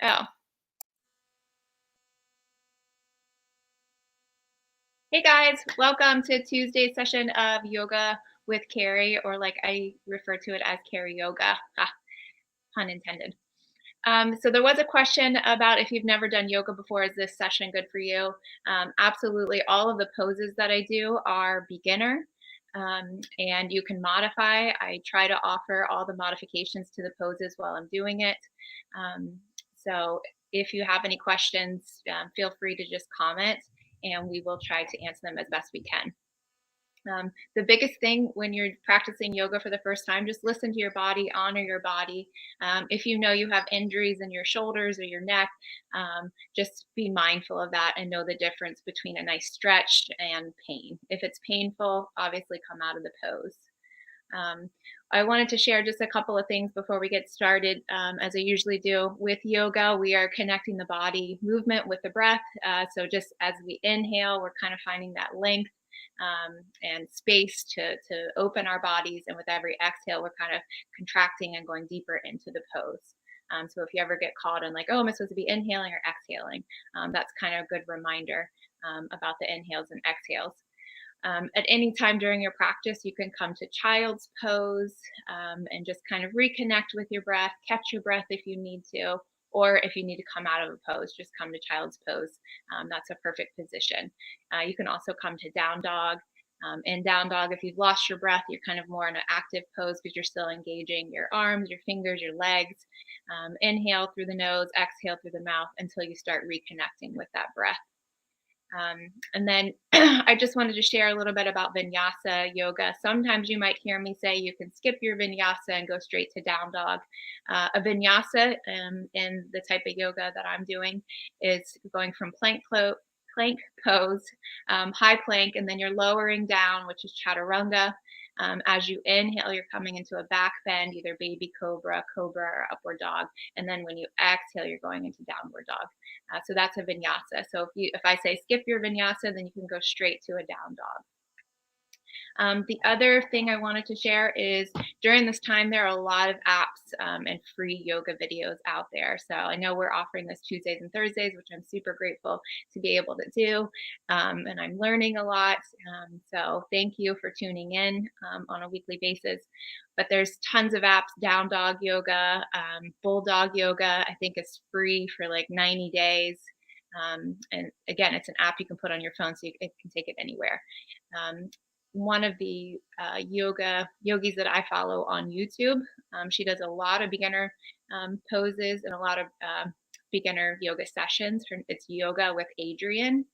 Oh, hey guys, welcome to Tuesday's session of yoga with Carrie, or like I refer to it as Carrie Yoga. Ha, pun intended. So there was a question about if you've never done yoga before, is this session good for you? Absolutely. All of the poses that I do are beginner. And you can modify. I try to offer all the modifications to the poses while I'm doing it. Um, so if you have any questions, feel free to just comment and we will try to answer them as best we can. The biggest thing when you're practicing yoga for the first time, just listen to your body, honor your body. If you know you have injuries in your shoulders or your neck, just be mindful of that and know the difference between a nice stretch and pain. If it's painful, obviously come out of the pose. Um, I wanted to share just a couple of things before we get started. As I usually do with yoga, we are connecting the body movement with the breath. So just as we inhale, we're kind of finding that length and space to open our bodies. And with every exhale, we're kind of contracting and going deeper into the pose. So if you ever get caught in like, oh, am I supposed to be inhaling or exhaling? That's kind of a good reminder about the inhales and exhales. At any time during your practice, you can come to child's pose and just kind of reconnect with your breath, catch your breath if you need to, or if you need to come out of a pose, just come to child's pose. That's a perfect position. You can also come to down dog. In down dog, if you've lost your breath, you're kind of more in an active pose because you're still engaging your arms, your fingers, your legs. Inhale through the nose, exhale through the mouth until you start reconnecting with that breath. And then I just wanted to share a little bit about Vinyasa Yoga. Sometimes you might hear me say you can skip your Vinyasa and go straight to down dog. A Vinyasa in the type of yoga that I'm doing is going from plank pose, high plank, and then you're lowering down, which is chaturanga. As you inhale, you're coming into a back bend, either baby cobra, cobra, or upward dog. And then when you exhale, you're going into downward dog. So that's a vinyasa. So if I say skip your vinyasa, then you can go straight to a down dog. The other thing I wanted to share is during this time, there are a lot of apps and free yoga videos out there. So I know we're offering this Tuesdays and Thursdays, which I'm super grateful to be able to do. And I'm learning a lot. So thank you for tuning in on a weekly basis. But there's tons of apps, down dog yoga, bulldog yoga, I think is free for like 90 days. And again, it's an app you can put on your phone so it can take it anywhere. One of the yogis that I follow on YouTube. She does a lot of beginner poses and a lot of beginner yoga sessions. It's yoga with Adriene,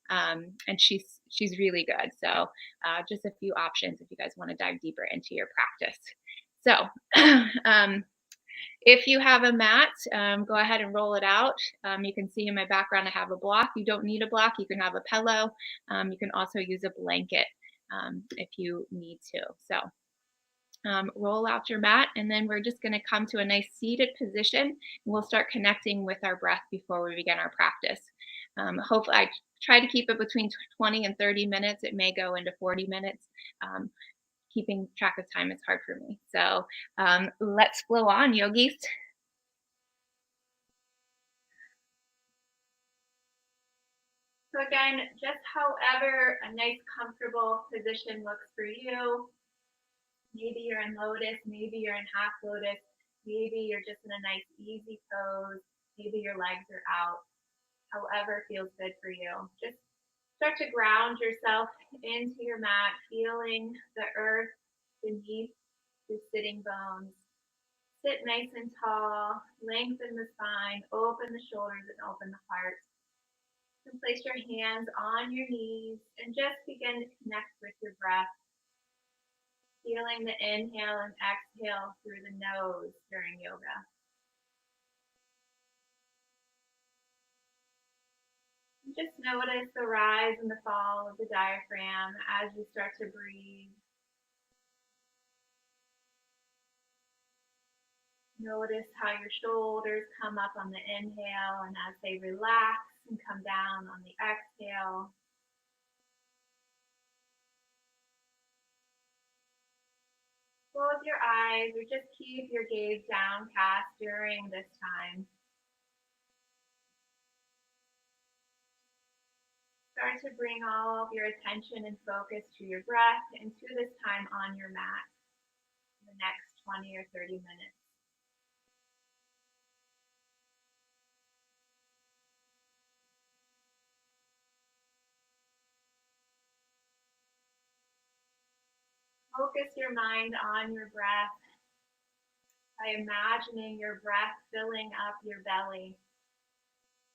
and she's really good. So just a few options if you guys want to dive deeper into your practice. So if you have a mat, go ahead and roll it out. You can see in my background I have a block. You don't need a block. You can have a pillow. You can also use a blanket if you need to. So roll out your mat, and then we're just going to come to a nice seated position. And we'll start connecting with our breath before we begin our practice. Hopefully, I try to keep it between 20 and 30 minutes. It may go into 40 minutes. Keeping track of time is hard for me. So let's flow on, yogis. So again, just however a nice comfortable position looks for you. Maybe you're in lotus, maybe you're in half lotus, maybe you're just in a nice easy pose, maybe your legs are out. However feels good for you. Just start to ground yourself into your mat, feeling the earth beneath your sitting bones. Sit nice and tall, lengthen the spine, open the shoulders and open the heart. And place your hands on your knees and just begin to connect with your breath. Feeling the inhale and exhale through the nose during yoga. Just notice the rise and the fall of the diaphragm as you start to breathe. Notice how your shoulders come up on the inhale and as they relax and come down on the exhale. Close your eyes or just keep your gaze downcast during this time. start to bring all of your attention and focus to your breath and to this time on your mat in the next 20 or 30 minutes. Focus your mind on your breath by imagining your breath filling up your belly,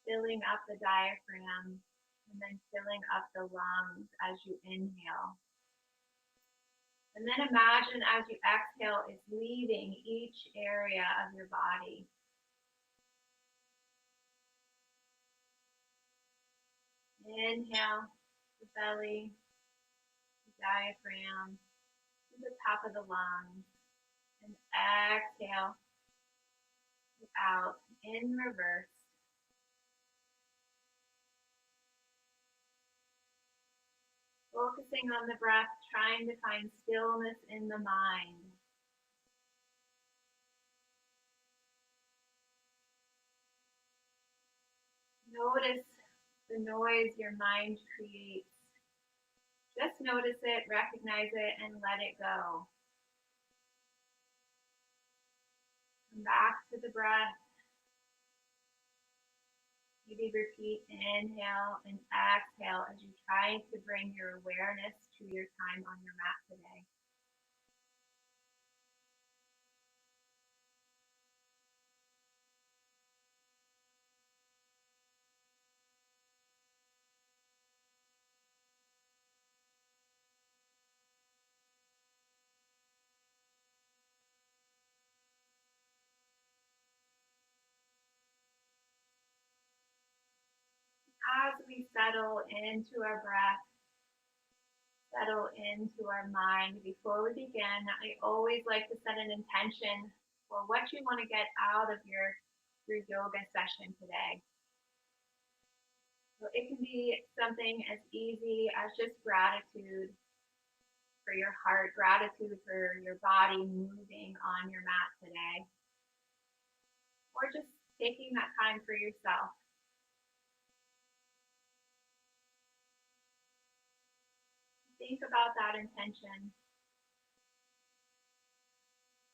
filling up the diaphragm, and then filling up the lungs as you inhale. And then imagine as you exhale, it's leaving each area of your body. Inhale, the belly, the diaphragm, to the top of the lungs. And exhale, out in reverse. Focusing on the breath, trying to find stillness in the mind. Notice the noise your mind creates. Just notice it, recognize it, and let it go. Come back to the breath. Maybe repeat inhale and exhale as you try to bring your awareness to your time on your mat today. As we settle into our breath, settle into our mind, before we begin, I always like to set an intention for what you want to get out of your yoga session today. So it can be something as easy as just gratitude for your heart, gratitude for your body moving on your mat today, or just taking that time for yourself. Think about that intention.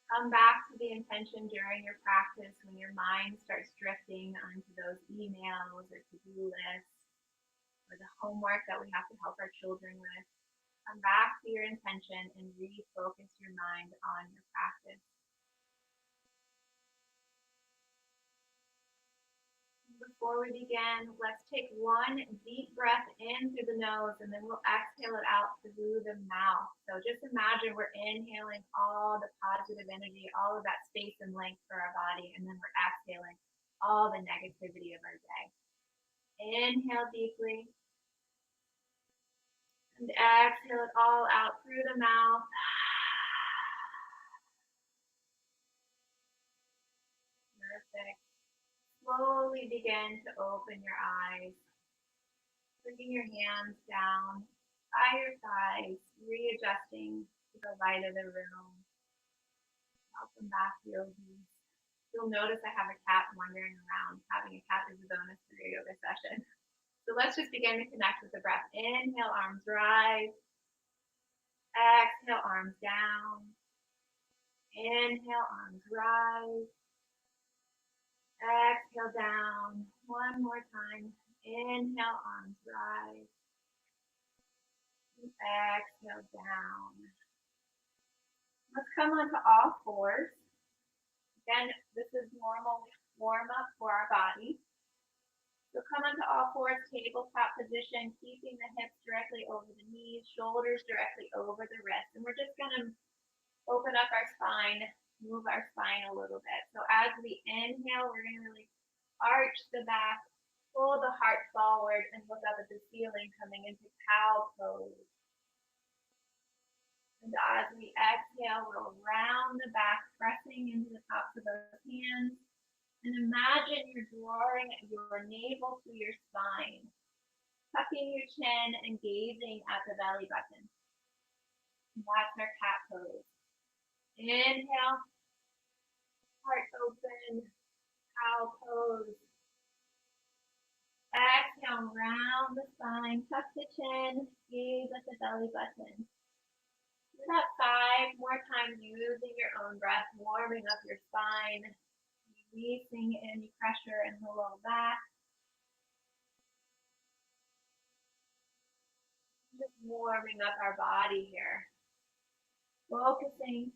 Come back to the intention during your practice when your mind starts drifting onto those emails or to-do lists or the homework that we have to help our children with. Come back to your intention and refocus your mind on your practice. Before we begin, let's take one deep breath in through the nose and then we'll exhale it out through the mouth. So just imagine we're inhaling all the positive energy, all of that space and length for our body, and then we're exhaling all the negativity of our day. Inhale deeply and exhale it all out through the mouth. Perfect. Slowly begin to open your eyes. Bringing your hands down by your thighs, readjusting to the light of the room. Welcome back, yogis. You'll notice I have a cat wandering around. Having a cat is a bonus for your yoga session. So let's just begin to connect with the breath. Inhale, arms rise. Exhale, arms down. Inhale, arms rise. Exhale, down. One more time. Inhale, arms rise. Exhale, down. Let's come onto all fours. Again, this is normal warm up for our body. So come onto all fours, tabletop position, keeping the hips directly over the knees, shoulders directly over the wrists. And we're just going to open up our spine, move our spine a little bit. So as we inhale, we're going to really arch the back, pull the heart forward, and look up at the ceiling, coming into cow pose. And as we exhale, we'll round the back, pressing into the tops of those hands. And imagine you're drawing your navel to your spine, tucking your chin and gazing at the belly button. And that's our cat pose. Inhale, heart open, cow pose. Exhale, round the spine, tuck the chin, gaze at the belly button. About 5 more times using your own breath, warming up your spine, releasing any pressure in the low back. Just warming up our body here. Focusing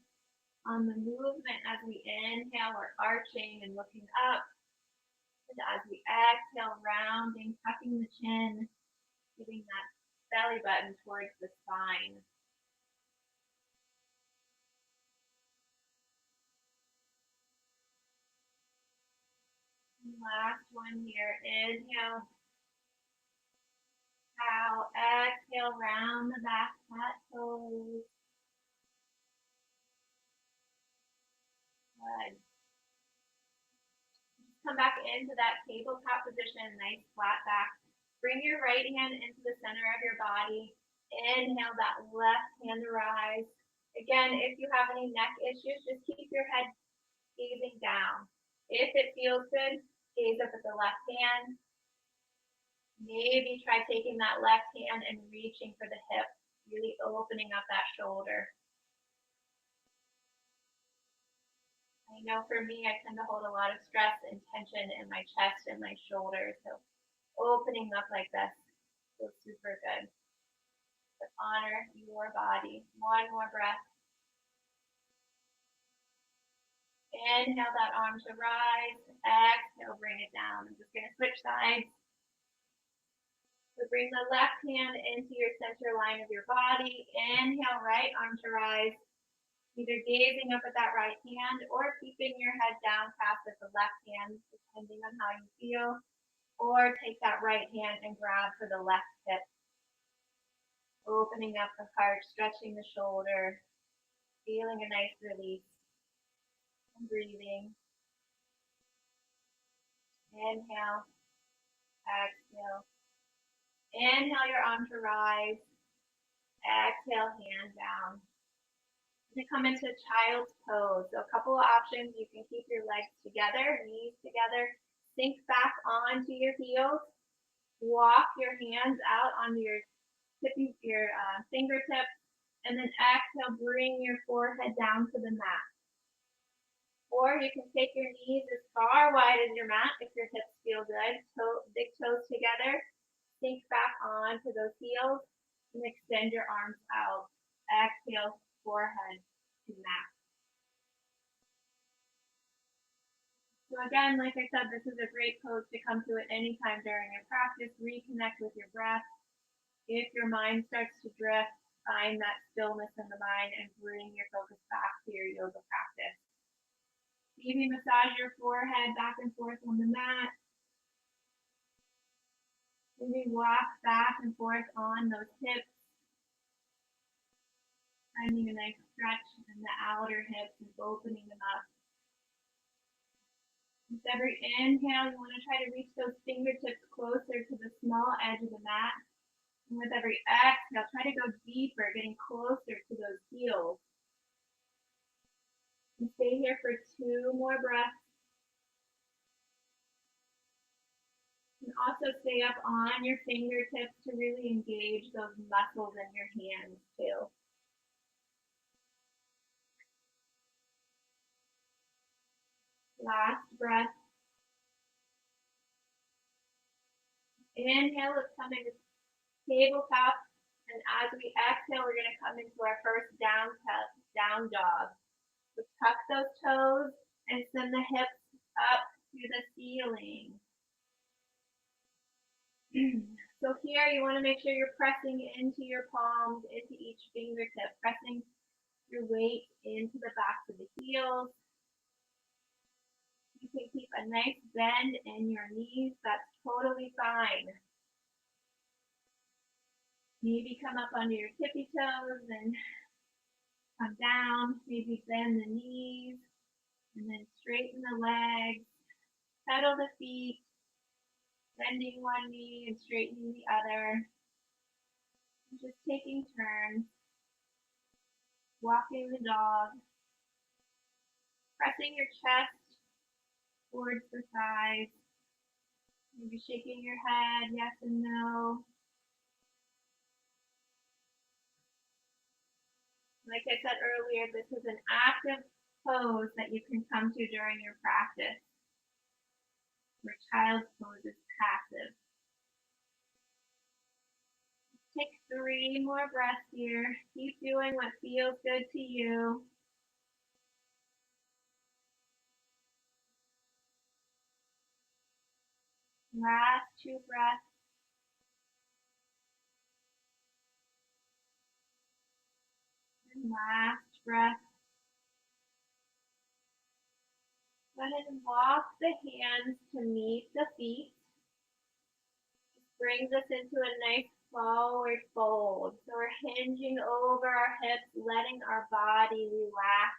on the movement as we inhale, we're arching and looking up. And as we exhale, rounding, tucking the chin, giving that belly button towards the spine. And last one here, inhale, cow, exhale, round the back, flat toes. Good. Come back into that tabletop position, nice flat back. Bring your right hand into the center of your body. Inhale that left hand to rise. Again, if you have any neck issues, just keep your head gazing down. If it feels good, gaze up at the left hand. Maybe try taking that left hand and reaching for the hip, really opening up that shoulder. I know for me, I tend to hold a lot of stress and tension in my chest and my shoulders. So opening up like this feels super good. But honor your body. One more breath. Inhale that arm to rise. Exhale, bring it down. I'm just going to switch sides. So bring the left hand into your center line of your body. Inhale, right arm to rise. Either gazing up at that right hand or keeping your head down past at the left hand, depending on how you feel. Or take that right hand and grab for the left hip. Opening up the heart, stretching the shoulder, feeling a nice release. And breathing. Inhale, exhale. Inhale your arm to rise. Exhale, hand down. To come into child's pose. So a couple of options. You can keep your legs together, knees together, sink back onto your heels, walk your hands out on your fingertips, and then exhale, bring your forehead down to the mat. Or you can take your knees as far wide as your mat if your hips feel good. Big toes together, sink back onto those heels, and extend your arms out. Exhale, forehead to mat. So again, like I said, this is a great pose to come to at any time during your practice. Reconnect with your breath. If your mind starts to drift, find that stillness in the mind and bring your focus back to your yoga practice. Maybe massage your forehead back and forth on the mat. Maybe walk back and forth on those hips. Finding a nice stretch in the outer hips and opening them up. With every inhale, you want to try to reach those fingertips closer to the small edge of the mat. And with every exhale, try to go deeper, getting closer to those heels. And stay here for 2 more breaths. And also stay up on your fingertips to really engage those muscles in your hands too. Last breath. Inhale, let's come into tabletop. And as we exhale, we're going to come into our first down dog. So tuck those toes and send the hips up to the ceiling. So here you want to make sure you're pressing into your palms, into each fingertip, pressing your weight into the backs of the heels. You can keep a nice bend in your knees. That's totally fine. Maybe come up onto your tippy toes and come down. Maybe bend the knees and then straighten the legs. Pedal the feet, bending one knee and straightening the other. Just taking turns. Walking the dog. Pressing your chest towards the thighs. Maybe shaking your head, yes and no. Like I said earlier, this is an active pose that you can come to during your practice, where child's pose is passive. Take 3 more breaths here. Keep doing what feels good to you. Last 2 breaths. And last breath. Go ahead and walk the hands to meet the feet. Brings us into a nice forward fold. So we're hinging over our hips, letting our body relax.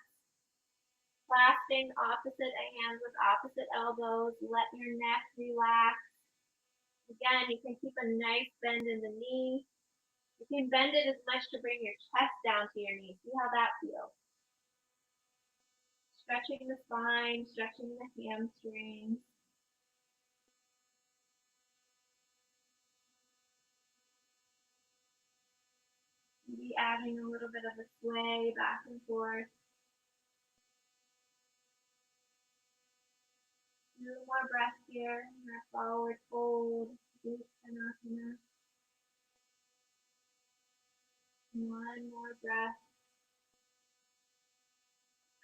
Clasping opposite hands with opposite elbows. Let your neck relax. Again, you can keep a nice bend in the knee. You can bend it as much to bring your chest down to your knee. See how that feels. Stretching the spine, stretching the hamstrings. Maybe adding a little bit of a sway back and forth. 2 more breaths here in our forward fold. Uttanasana. 1 more breath.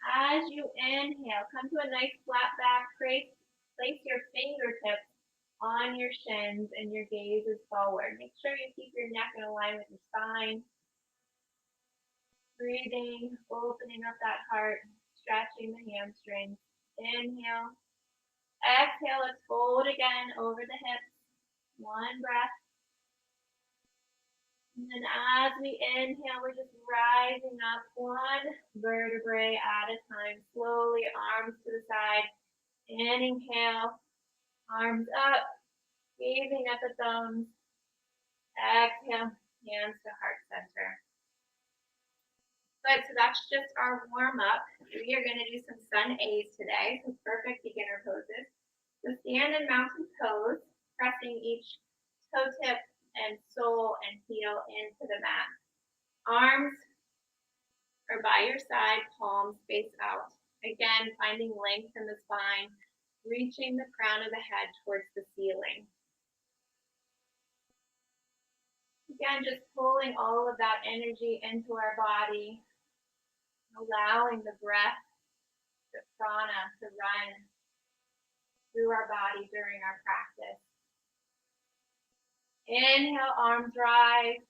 As you inhale, come to a nice flat back. Place your fingertips on your shins and your gaze is forward. Make sure you keep your neck in line with your spine. Breathing, opening up that heart, stretching the hamstrings. Inhale. Exhale, let's fold again over the hips. 1 breath. And then as we inhale, we're just rising up 1 vertebrae at a time. Slowly, arms to the side. Inhale, arms up, gazing at the thumbs. Exhale, hands to heart center. Good, so that's just our warm up. We are going to do some sun A's today, some perfect beginner poses. So stand in mountain pose, pressing each toe tip and sole and heel into the mat. Arms are by your side, palms face out. Again, finding length in the spine, reaching the crown of the head towards the ceiling. Again, just pulling all of that energy into our body, allowing the breath, the prana to run through our body during our practice. Inhale, arms rise.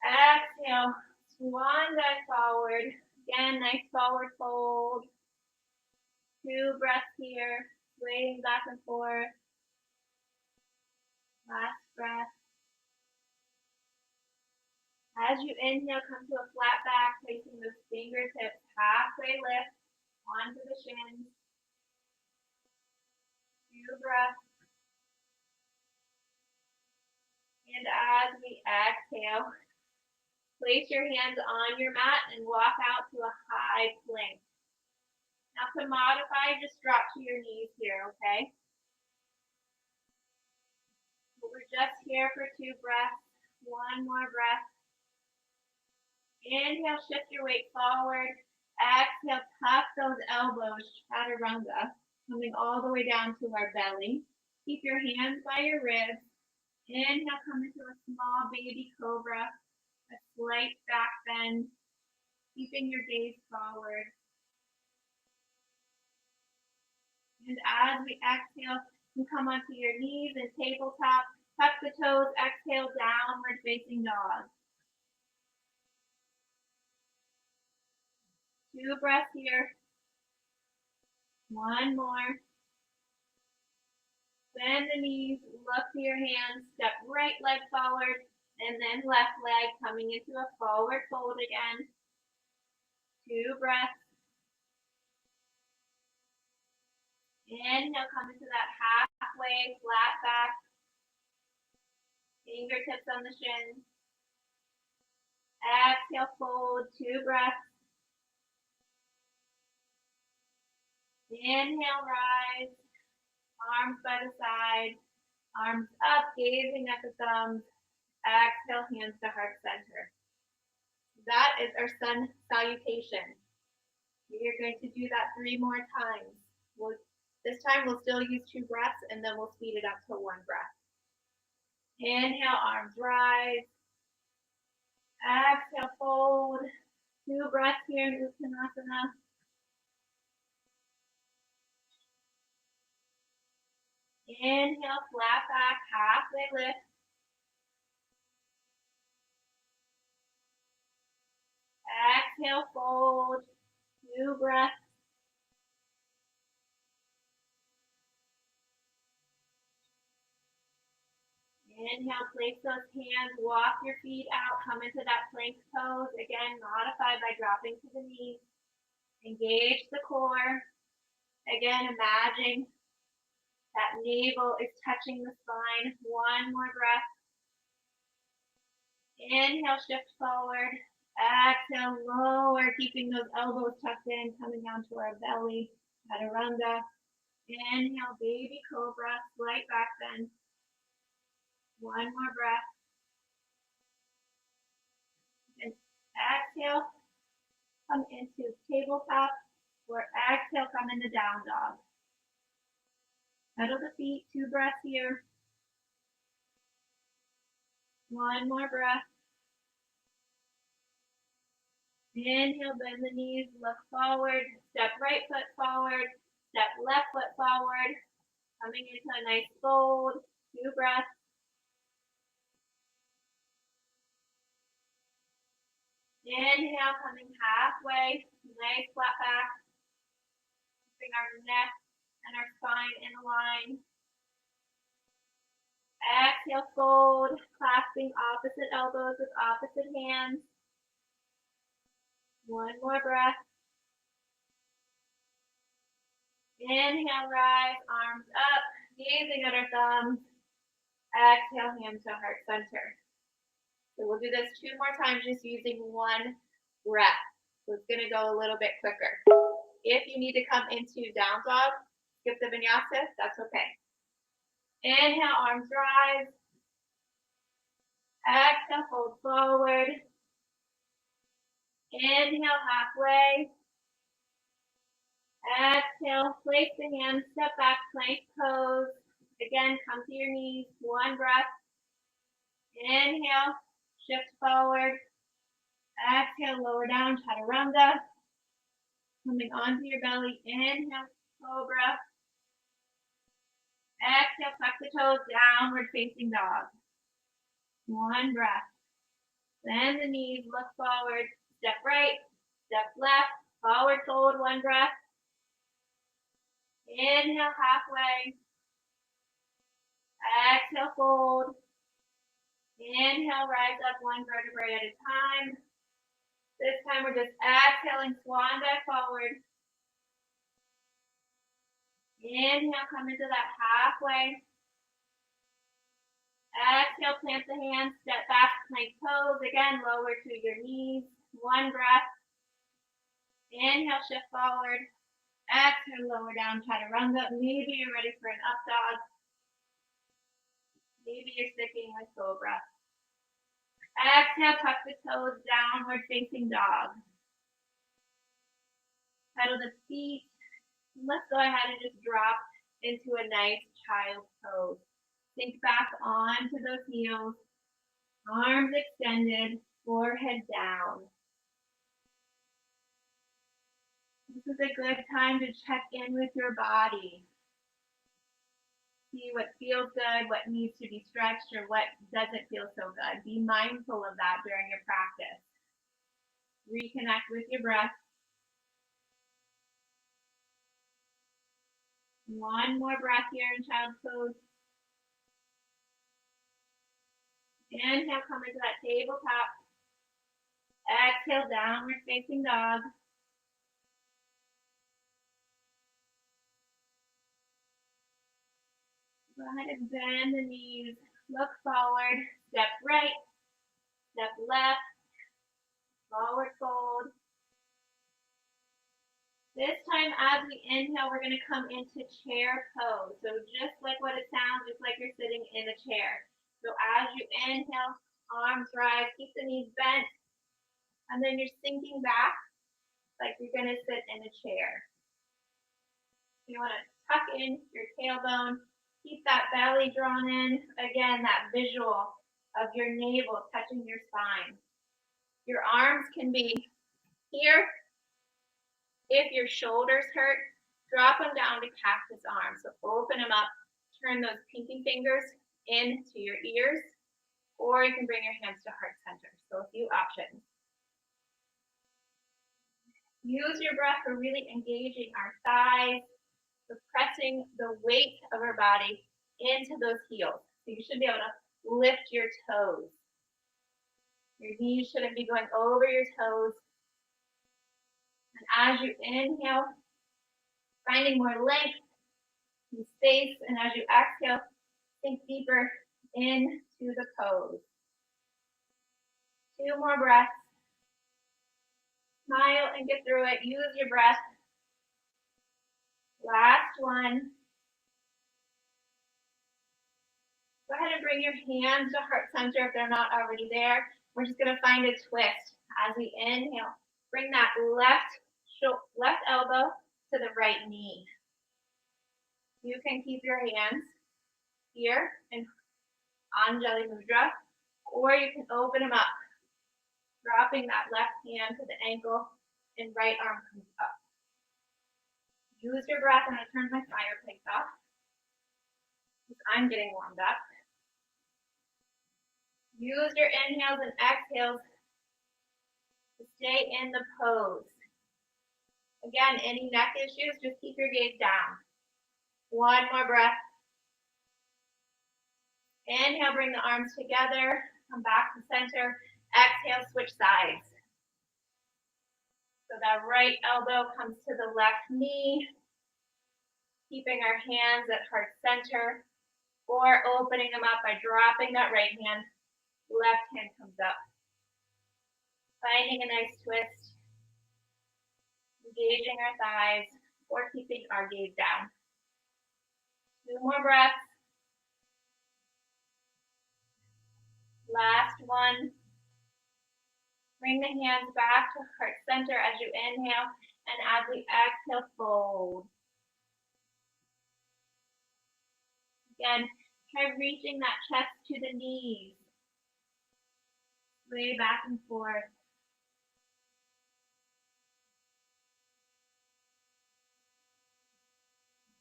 Exhale, swan dive forward. Again, nice forward fold. 2 breaths here, swaying back and forth. Last breath. As you inhale, come to a flat back, placing those fingertips halfway lift onto the shins. 2 breaths. And as we exhale, place your hands on your mat and walk out to a high plank. Now to modify, just drop to your knees here, okay? We're just here for 2 breaths. 1 more breath. Inhale, shift your weight forward. Exhale, tuck those elbows, chaturanga, coming all the way down to our belly. Keep your hands by your ribs. Inhale, come into a small baby cobra, a slight back bend, keeping your gaze forward. And as we exhale, you come onto your knees and tabletop. Tuck the toes, exhale, downward facing dog. 2 breaths here. 1 more. Bend the knees, look to your hands, step right leg forward, and then left leg coming into a forward fold again. 2 breaths. Inhale, come into that halfway flat back. Fingertips on the shins. Exhale, fold, 2 breaths. Inhale, rise. Arms by the side. Arms up, gazing at the thumbs. Exhale, hands to heart center. That is our sun salutation. We are going to do that 3 more times. This time we'll still use 2 breaths and then we'll speed it up to 1 breath. Inhale, arms rise. Exhale, fold. 2 breaths here in Uttanasana. Inhale, flat back, halfway lift. Exhale, fold. 2 breaths. Inhale, place those hands, walk your feet out, come into that plank pose. Again, modified by dropping to the knees. Engage the core. Again, imagine that navel is touching the spine. 1 more breath. Inhale, shift forward. Exhale, lower, keeping those elbows tucked in, coming down to our belly. Chaturanga. Inhale, baby cobra, slight back bend. 1 more breath. And exhale, come into tabletop, or exhale, come into down dog. Pedal the feet, 2 breaths here. 1 more breath. Inhale, bend the knees, look forward, step right foot forward, step left foot forward, coming into a nice fold, 2 breaths. Inhale, coming halfway, nice flat back, keeping our neck and our spine in a line. Exhale, fold, clasping opposite elbows with opposite hands. 1 more breath. Inhale, rise, arms up, gazing at our thumbs. Exhale, hands to heart center. So we'll do this 2 more times just using 1 breath. So it's going to go a little bit quicker. If you need to come into down dog, skip the vinyasa, that's okay. Inhale, arms rise. Exhale, fold forward. Inhale, halfway. Exhale, place the hands, step back, plank pose. Again, come to your knees, 1 breath. Inhale, shift forward. Exhale, lower down, chaturanga. Coming onto your belly, inhale, cobra. Exhale, tuck the toes, downward facing dog. 1 breath. Bend the knees, look forward, step right, step left, forward fold, 1 breath. Inhale, halfway. Exhale, fold. Inhale, rise up 1 vertebrae at a time. This time we're just exhaling, swan dive forward. Inhale, come into that halfway. Exhale, plant the hands, step back, plank pose. Again, lower to your knees. 1 breath. Inhale, shift forward. Exhale, lower down, chaturanga. Maybe you're ready for an up dog. Maybe you're sticking with cobra. Exhale, tuck the toes, downward facing dog. Pedal the feet. Let's go ahead and just drop into a nice child pose. Sink back onto those heels. Arms extended, forehead down. This is a good time to check in with your body. See what feels good, what needs to be stretched, or what doesn't feel so good. Be mindful of that during your practice. Reconnect with your breath. 1 more breath here in child's pose. Inhale, come into that tabletop. Exhale, downward facing dog. Go ahead and bend the knees. Look forward. Step right. Step left. Forward fold. This time, as we inhale, we're going to come into chair pose. So just like what it sounds, just like you're sitting in a chair. So as you inhale, arms rise. Keep the knees bent. And then you're sinking back like you're going to sit in a chair. You want to tuck in your tailbone, keep that belly drawn in. Again, that visual of your navel touching your spine. Your arms can be here. If your shoulders hurt, drop them down to cactus arms. So open them up, turn those pinky fingers into your ears, or you can bring your hands to heart center. So a few options. Use your breath for really engaging our thighs, for pressing the weight of our body into those heels. So you should be able to lift your toes. Your knees shouldn't be going over your toes. And as you inhale, finding more length and space, and as you exhale, sink deeper into the pose. 2 more breaths. Smile and get through it. Use your breath. Last one. Go ahead and bring your hands to heart center if they're not already there. We're just going to find a twist as we inhale. Bring that left elbow to the right knee. You can keep your hands here in Anjali Mudra, or you can open them up, dropping that left hand to the ankle and right arm comes up. Use your breath. I'm going to turn my fireplace off because I'm getting warmed up. Use your inhales and exhales to stay in the pose. Again, any neck issues, just keep your gaze down. 1 more breath. Inhale, bring the arms together, come back to center. Exhale, switch sides. So that right elbow comes to the left knee, keeping our hands at heart center, or opening them up by dropping that right hand, left hand comes up. Finding a nice twist, engaging our thighs, or keeping our gaze down. 2 more breaths. Last one. Bring the hands back to heart center as you inhale, and as we exhale, fold. Again, try reaching that chest to the knees. Sway back and forth.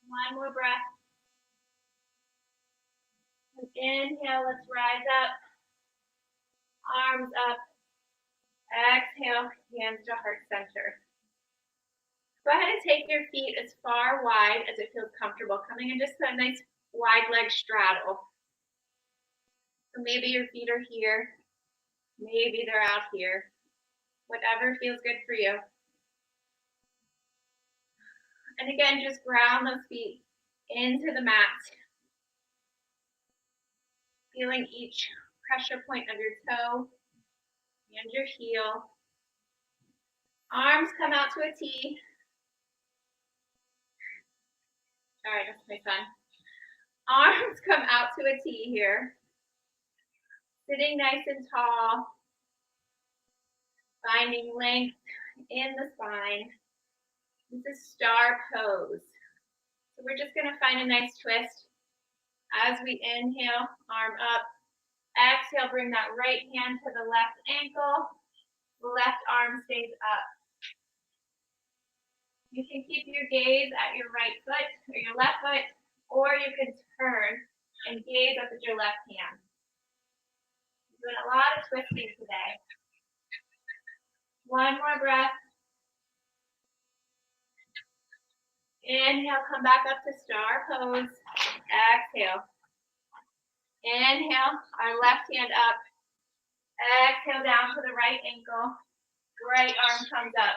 One more breath. And inhale, let's rise up. Arms up. Exhale, hands to heart center. Go ahead and take your feet as far wide as it feels comfortable, coming in just a nice wide leg straddle. So maybe your feet are here, maybe they're out here, whatever feels good for you. And again, just ground those feet into the mat, feeling each pressure point of your toe and your heel. Arms come out to a T. Sorry, that's my son. Arms come out to a T here. Sitting nice and tall. Finding length in the spine. This is star pose. So we're just going to find a nice twist. As we inhale, arm up. Exhale, bring that right hand to the left ankle. Left arm stays up. You can keep your gaze at your right foot or your left foot, or you can turn and gaze up at your left hand. We're doing a lot of twisting today. 1 more breath. Inhale, come back up to star pose. Exhale. Inhale, our left hand up. Exhale down to the right ankle. Right arm comes up.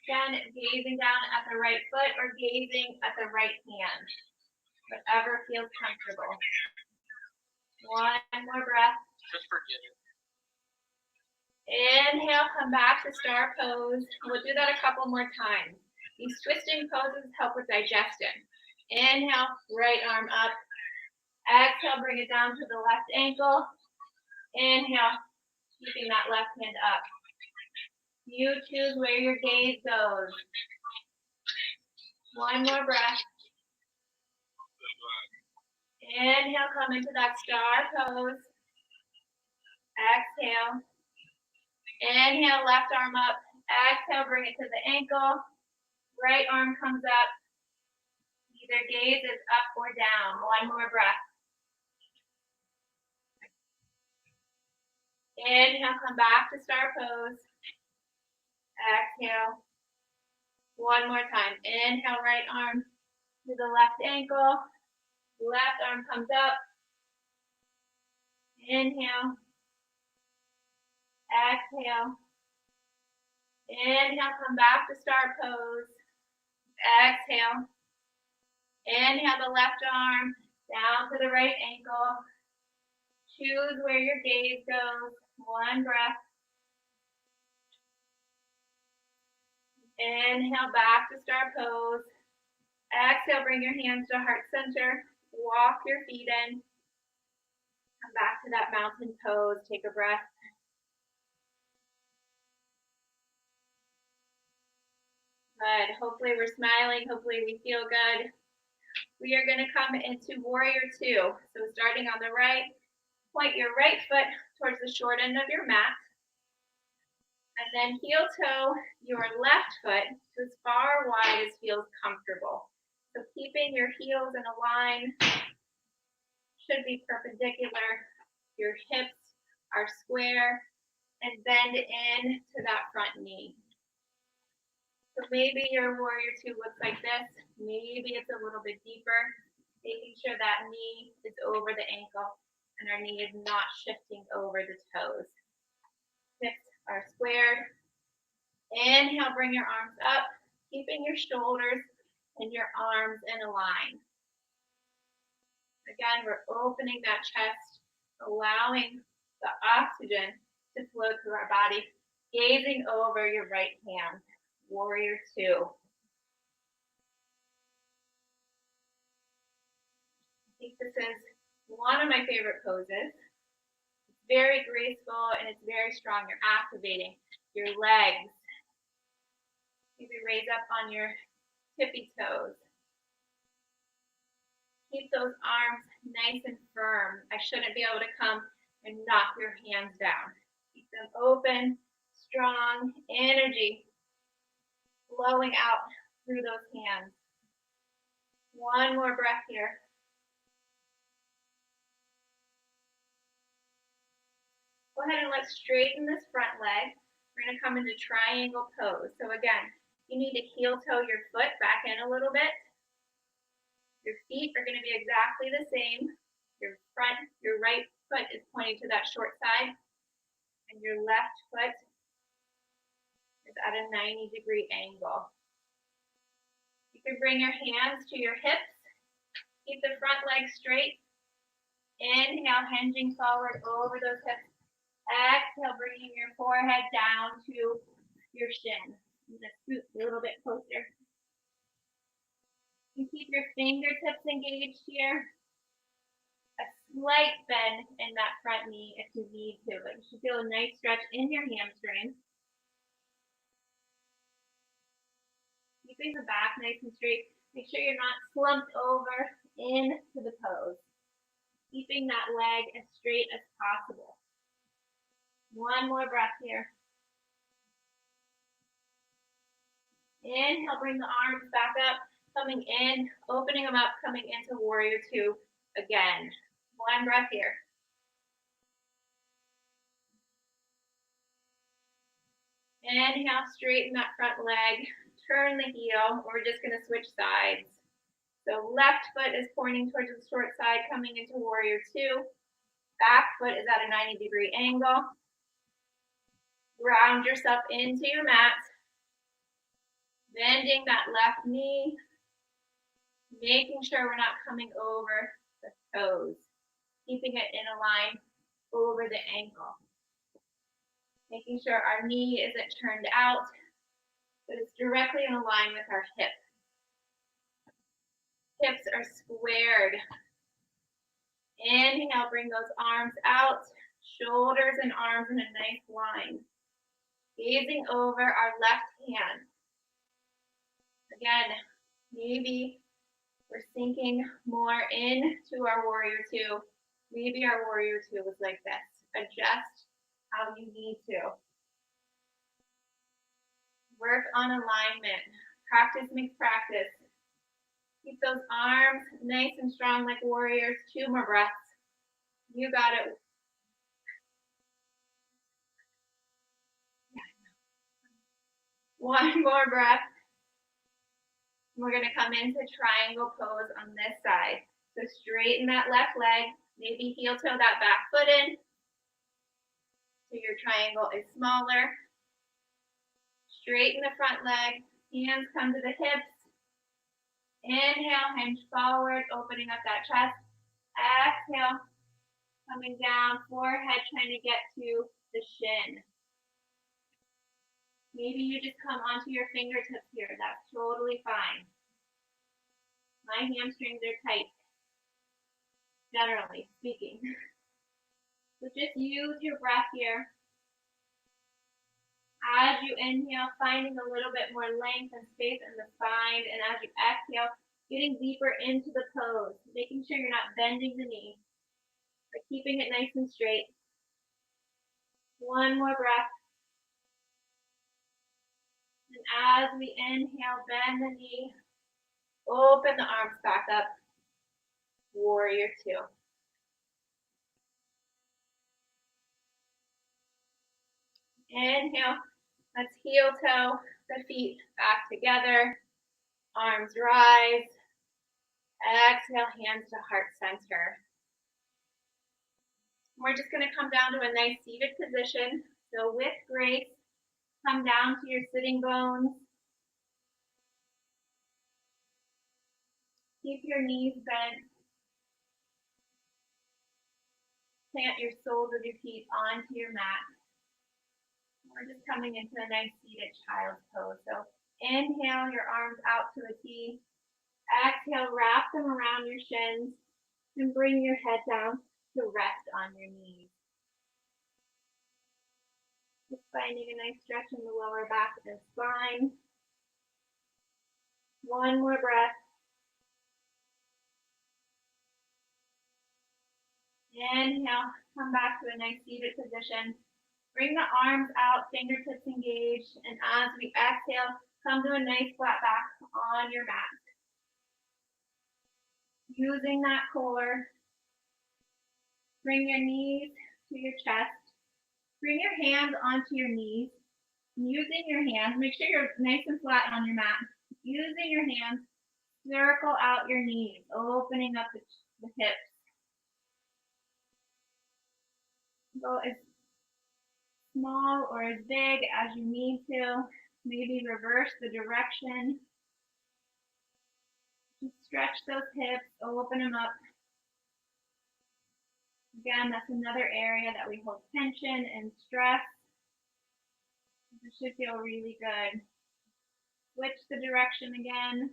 Again, gazing down at the right foot or gazing at the right hand. Whatever feels comfortable. 1 more breath. Just forget it. Inhale, come back to star pose. We'll do that a couple more times. These twisting poses help with digestion. Inhale, right arm up. Exhale, bring it down to the left ankle. Inhale, Keeping that left hand up. You choose where your gaze goes. One more breath. Inhale, come into that star pose. Exhale. Inhale, left arm up. Exhale, bring it to the ankle. Right arm comes up. Either gaze is up or down. One more breath. Inhale, come back to star pose. Exhale. One more time. Inhale, right arm to the left ankle. Left arm comes up. Inhale. Exhale. Inhale, come back to star pose. Exhale. Inhale the left arm down to the right ankle. Choose where your gaze goes. One breath. Inhale back to star pose. Exhale, bring your hands to heart center. Walk your feet in. Come back to that mountain pose. Take a breath. Good. Hopefully we're smiling. Hopefully we feel good. We are going to come into warrior two. So starting on the right, point your right foot towards the short end of your mat. And then heel toe your left foot to as far wide as feels comfortable. So keeping your heels in a line, should be perpendicular. Your hips are square and bend in to that front knee. So maybe your warrior two looks like this. Maybe it's a little bit deeper, making sure that knee is over the ankle and our knee is not shifting over the toes. Hips are squared. Inhale, bring your arms up, keeping your shoulders and your arms in a line. Again, we're opening that chest, allowing the oxygen to flow through our body, gazing over your right hand. Warrior two. I think this is one of my favorite poses. It's very graceful and it's very strong. You're activating your legs. Maybe raise up on your tippy toes. Keep those arms nice and firm. I shouldn't be able to come and knock your hands down. Keep them open, strong, energy flowing out through those hands. One more breath here. Go ahead and let's straighten this front leg. We're going to come into triangle pose. So again, you need to heel toe your foot back in a little bit. Your feet are going to be exactly the same. Your right foot is pointing to that short side, and your left foot is at a 90-degree angle. You can bring your hands to your hips. Keep the front leg straight. Inhale, hinging forward over those hips. Exhale, bringing your forehead down to your shin. I'm going to scoot a little bit closer. You keep your fingertips engaged here. A slight bend in that front knee if you need to, but you should feel a nice stretch in your hamstring. Keeping the back nice and straight. Make sure you're not slumped over into the pose. Keeping that leg as straight as possible. One more breath here. Inhale, bring the arms back up, coming in, opening them up, coming into warrior two again. One breath here. Inhale, straighten that front leg, turn the heel. We're just going to switch sides. So left foot is pointing towards the short side, coming into warrior two. Back foot is at a 90-degree angle. Ground yourself into your mat. Bending that left knee. Making sure we're not coming over the toes. Keeping it in a line over the ankle. Making sure our knee isn't turned out, but it's directly in line with our hip. Hips are squared. Inhale, bring those arms out. Shoulders and arms in a nice line. Gazing over our left hand. Again, maybe we're sinking more into our warrior two. Maybe our warrior two was like this. Adjust how you need to. Work on alignment. Practice makes practice. Keep those arms nice and strong like warriors. 2 more breaths. You got it. One more breath. We're going to come into triangle pose on this side. So straighten that left leg. Maybe heel toe that back foot in. So your triangle is smaller. Straighten the front leg. Hands come to the hips. Inhale, hinge forward, opening up that chest. Exhale, coming down, forehead trying to get to the shin. Maybe you just come onto your fingertips here. That's totally fine. My hamstrings are tight, generally speaking. So just use your breath here. As you inhale, finding a little bit more length and space in the spine, and as you exhale, getting deeper into the pose, making sure you're not bending the knee, but keeping it nice and straight. One more breath. And as we inhale, bend the knee, open the arms back up, warrior two. Inhale, let's heel toe the feet back together, arms rise. Exhale, hands to heart center. We're just going to come down to a nice seated position. So with grace, come down to your sitting bones. Keep your knees bent. Plant your soles of your feet onto your mat. We're just coming into a nice seated child's pose. So inhale your arms out to a T. Exhale, wrap them around your shins and bring your head down to rest on your knees. Just finding a nice stretch in the lower back of the spine. One more breath. Inhale, come back to a nice seated position. Bring the arms out, fingertips engaged, and as we exhale, come to a nice flat back on your mat. Using that core, bring your knees to your chest. Bring your hands onto your knees. Using your hands, make sure you're nice and flat on your mat. Using your hands, circle out your knees, opening up the hips. Go as small or as big as you need to. Maybe reverse the direction. Just stretch those hips, open them up. Again, that's another area that we hold tension and stress. This should feel really good. Switch the direction again.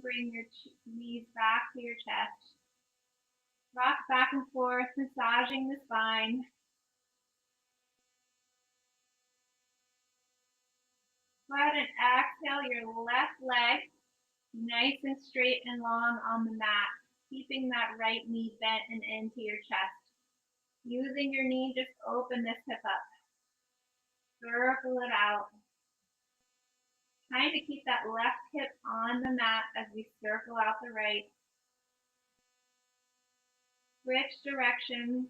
Bring your knees back to your chest. Rock back and forth, massaging the spine. Go ahead and exhale your left leg nice and straight and long on the mat, keeping that right knee bent and into your chest. Using your knee, just open this hip up. Circle it out. Trying to keep that left hip on the mat as we circle out the right. Switch directions.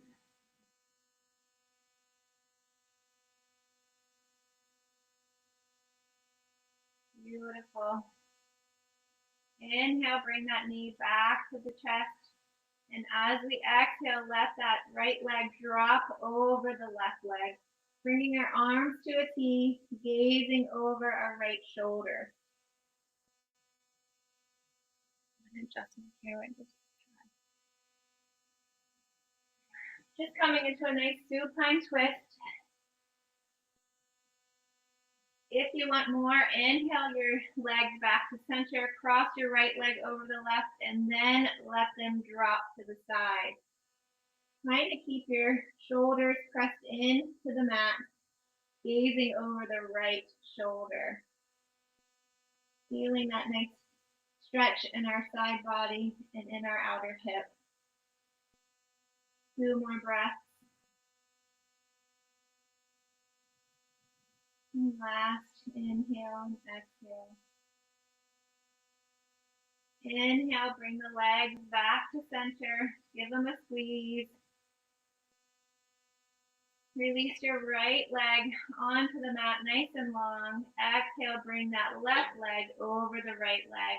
Beautiful. Inhale, bring that knee back to the chest. And as we exhale, let that right leg drop over the left leg. Bringing our arms to a T, gazing over our right shoulder. Adjustment here. Just coming into a nice supine twist. If you want more, inhale your legs back to center, cross your right leg over the left, and then let them drop to the side. Try to keep your shoulders pressed into the mat, gazing over the right shoulder. Feeling that nice stretch in our side body and in our outer hip. 2 more breaths. And last, inhale and exhale. Inhale, bring the legs back to center. Give them a squeeze. Release your right leg onto the mat nice and long. Exhale, bring that left leg over the right leg.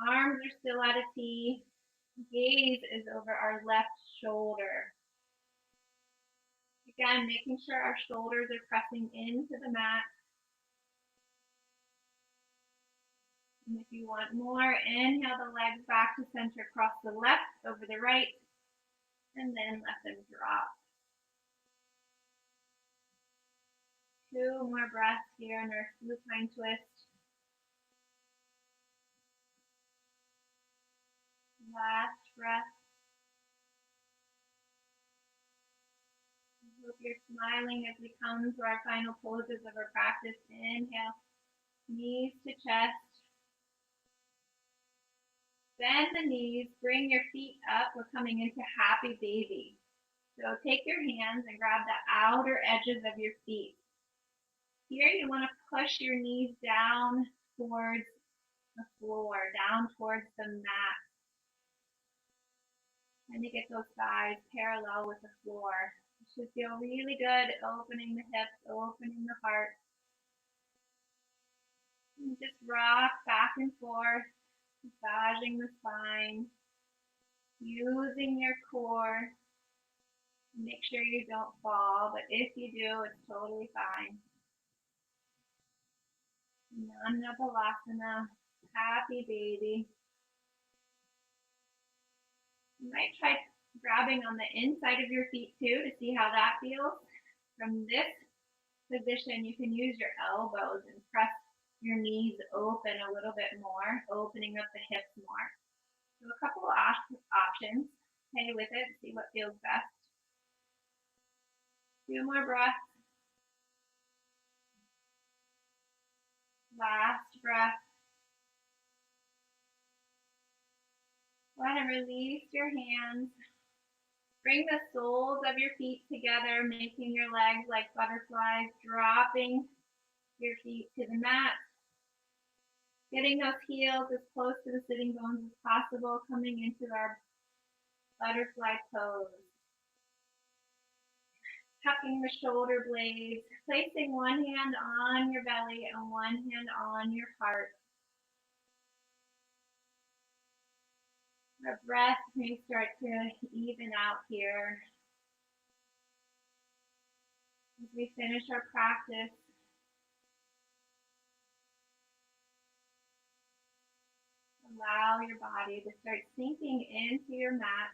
Arms are still at a T. Gaze is over our left shoulder. Again, making sure our shoulders are pressing into the mat. And if you want more, inhale the legs back to center, cross the left over the right, and then let them drop. 2 more breaths here in our supine twist. Last breath. I hope you're smiling as we come to our final poses of our practice. Inhale, knees to chest. Bend the knees, bring your feet up. We're coming into happy baby. So take your hands and grab the outer edges of your feet. Here you want to push your knees down towards the floor, down towards the mat. Trying to get those thighs parallel with the floor. It should feel really good, opening the hips, opening the heart. And just rock back and forth, massaging the spine, using your core. Make sure you don't fall, but if you do, it's totally fine. Nanapalasana, happy baby. You might try grabbing on the inside of your feet too to see how that feels. From this position, you can use your elbows and press your knees open a little bit more, opening up the hips more. So a couple of options. Play with it, see what feels best. 2 more breaths. Last breath. Go ahead and release your hands. Bring the soles of your feet together, making your legs like butterflies, dropping your feet to the mat. Getting those heels as close to the sitting bones as possible, coming into our butterfly pose. Tucking the shoulder blades, placing one hand on your belly and one hand on your heart. Our breath may start to even out here. As we finish our practice, allow your body to start sinking into your mat.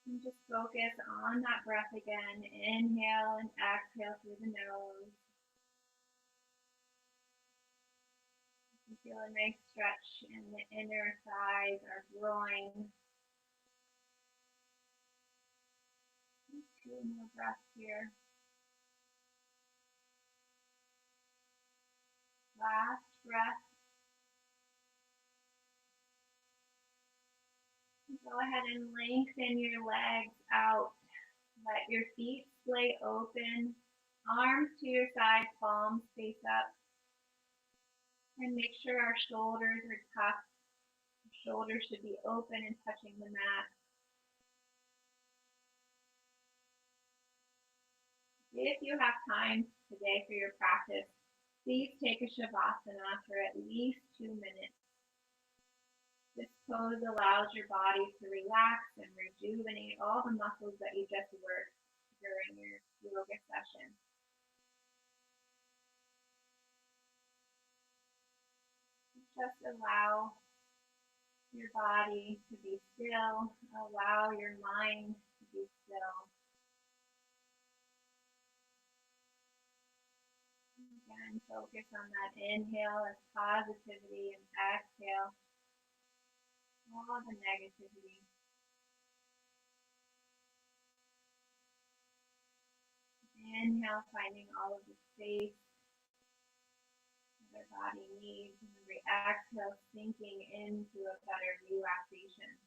And just focus on that breath again. Inhale and exhale through the nose. You feel a nice stretch in the inner thighs, our groin. 2 more breaths here. Last breath. Go ahead and lengthen your legs out. Let your feet splay open. Arms to your side, palms face up. And make sure our shoulders are tucked. Our shoulders should be open and touching the mat. If you have time today for your practice, please take a Shavasana for at least 2 minutes. This pose allows your body to relax and rejuvenate all the muscles that you just worked during your yoga session. Just allow your body to be still, allow your mind to be still. And focus on that inhale as positivity and exhale all the negativity. Inhale, finding all of the space that our body needs, and every exhale sinking into a better relaxation.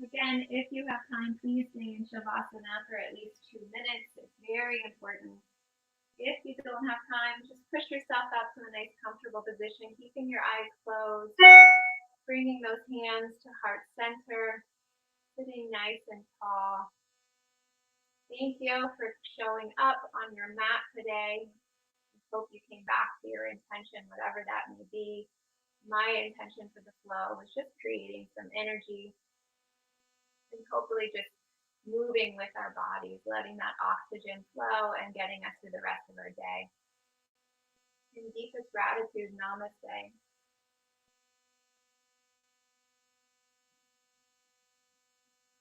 Again, if you have time, please stay in Shavasana for at least 2 minutes. It's very important. If you don't have time, just push yourself up to a nice comfortable position, keeping your eyes closed, bringing those hands to heart center, sitting nice and tall. Thank you for showing up on your mat today. I hope you came back to your intention, whatever that may be. My intention for the flow was just creating some energy and hopefully just moving with our bodies, letting that oxygen flow and getting us through the rest of our day. In deepest gratitude, namaste.